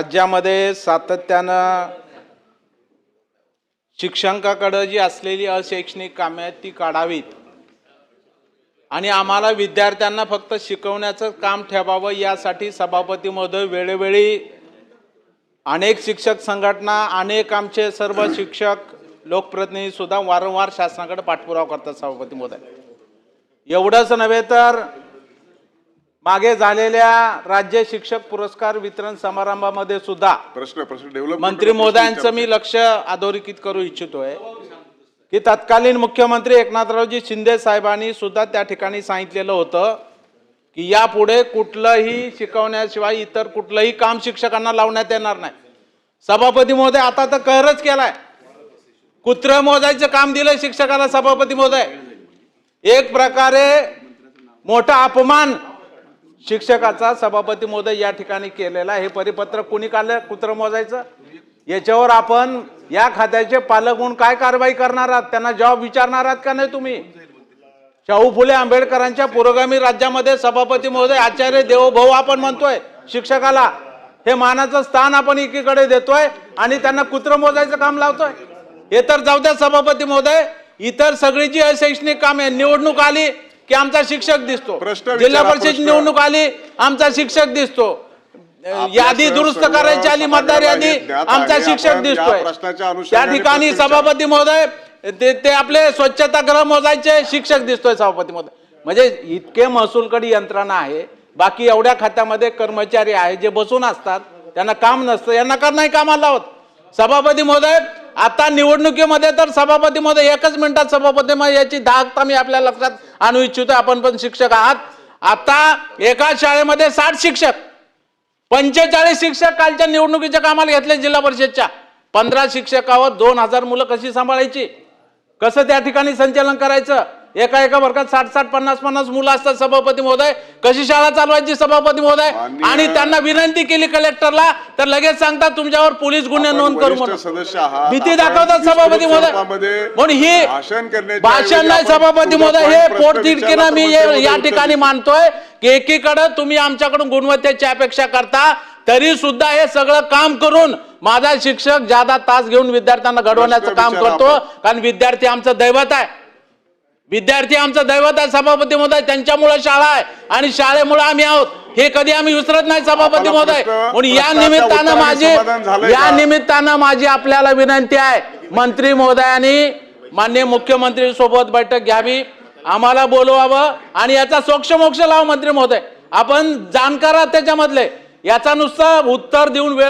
राज्यामध्ये सातत्यानं शिक्षकांकडे जी असलेली अशैक्षणिक कामे आहेत ती काढावीत आणि आम्हाला विद्यार्थ्यांना फक्त शिकवण्याचं काम ठेवावं यासाठी सभापती महोदय वेळोवेळी अनेक शिक्षक संघटना अनेक आमचे सर्व शिक्षक लोकप्रतिनिधी सुद्धा वारंवार शासनाकडे पाठपुरावा करतात सभापती महोदय। एवढंच नव्हे तर मागे झालेल्या राज्य शिक्षक पुरस्कार वितरण समारंभामध्ये सुद्धा मंत्री महोदयांचं मी लक्ष अधोरेखित करू इच्छितोय की तत्कालीन मुख्यमंत्री एकनाथरावजी शिंदे साहेबांनी सुद्धा त्या ठिकाणी सांगितलेलं होतं की यापुढे कुठलंही शिकवण्याशिवाय इतर कुठलंही काम शिक्षकांना लावण्यात येणार नाही। सभापती महोदय आता तर कहरच केलाय, कुत्र मोजायचं काम दिलं शिक्षकाला सभापती महोदय। एक प्रकारे मोठा अपमान शिक्षकाचा सभापती महोदय या ठिकाणी केलेला। हे परिपत्र कोणी काढलं कुत्र मोजायचं? याच्यावर आपण या खात्याचे पालक म्हणून काय कारवाई करणार आहात? त्यांना जबाब विचारणार आहात का नाही तुम्ही? शाहू फुले आंबेडकरांच्या पुरोगामी राज्यामध्ये सभापती महोदय आचार्य देवोभव आपण म्हणतोय शिक्षकाला, हे मानाचं स्थान आपण एकीकडे देतोय आणि त्यांना कुत्र मोजायचं काम लावतोय। हे तर जाऊ द्या सभापती महोदय, इतर सगळी जी अशैक्षणिक कामे, निवडणूक आली की आमचा शिक्षक दिसतो, जिल्हा परिषद निवडणूक आली आमचा शिक्षक दिसतो, यादी दुरुस्त करायची आली मतदार यादी आमचा शिक्षक दिसतोय। त्या ठिकाणी सभापती महोदय ते आपले स्वच्छतागृह मोजायचे शिक्षक दिसतोय सभापती महोदय। म्हणजे इतके महसूलकडे यंत्रणा आहे, बाकी एवढ्या खात्यामध्ये कर्मचारी आहे जे बसून असतात, त्यांना काम नसतं, यांना का नाही कामाला लावत सभापती महोदय? आता निवडणुकीमध्ये तर सभापती महोदय एकच मिनिटात सभापती महोदय याची दागता मी आपल्या लक्षात आणू इच्छितो। आपण पण शिक्षक आहात, आता एका शाळेमध्ये 60 शिक्षक 45 शिक्षक कालच्या निवडणुकीच्या कामाला घेतले जिल्हा परिषदच्या। 15 शिक्षकावर 2000 मुलं कशी सांभाळायची, कसं त्या ठिकाणी संचालन करायचं? एका वर्गात 60 50 मुलं असतात सभापती महोदय, कशी शाळा चालवायची सभापती महोदय? आणि त्यांना विनंती केली कलेक्टरला तर लगेच सांगतात तुमच्यावर पोलीस गुन्हे नोंद करू म्हणून भीती दाखवतात सभापती महोदय। म्हणून ही भाषण नाही सभापती महोदय, हे पोटतिडकीनं मी या ठिकाणी मानतोय की एकीकडे तुम्ही आमच्याकडून गुणवत्तेची अपेक्षा करता, तरी सुद्धा हे सगळं काम करून माझा शिक्षक ज्यादा तास घेऊन विद्यार्थ्यांना घडवण्याचं काम करतो, कारण विद्यार्थी आमचं दैवत आहे, विद्यार्थी आमचं दैवत आहे सभापती महोदय। त्यांच्यामुळे शाळा आहे आणि शाळेमुळे आम्ही आहोत, हे कधी आम्ही विसरत नाही सभापती महोदय। म्हणून या निमित्तानं माझी आपल्याला विनंती आहे, मंत्री महोदयांनी माननीय मुख्यमंत्री सोबत बैठक घ्यावी, आम्हाला बोलवावं आणि याचा सोक्षमोक्ष लावा मंत्री महोदय। आपण जाणकार आहात त्याच्यामधले, याचा नुसतं उत्तर देऊन वेळ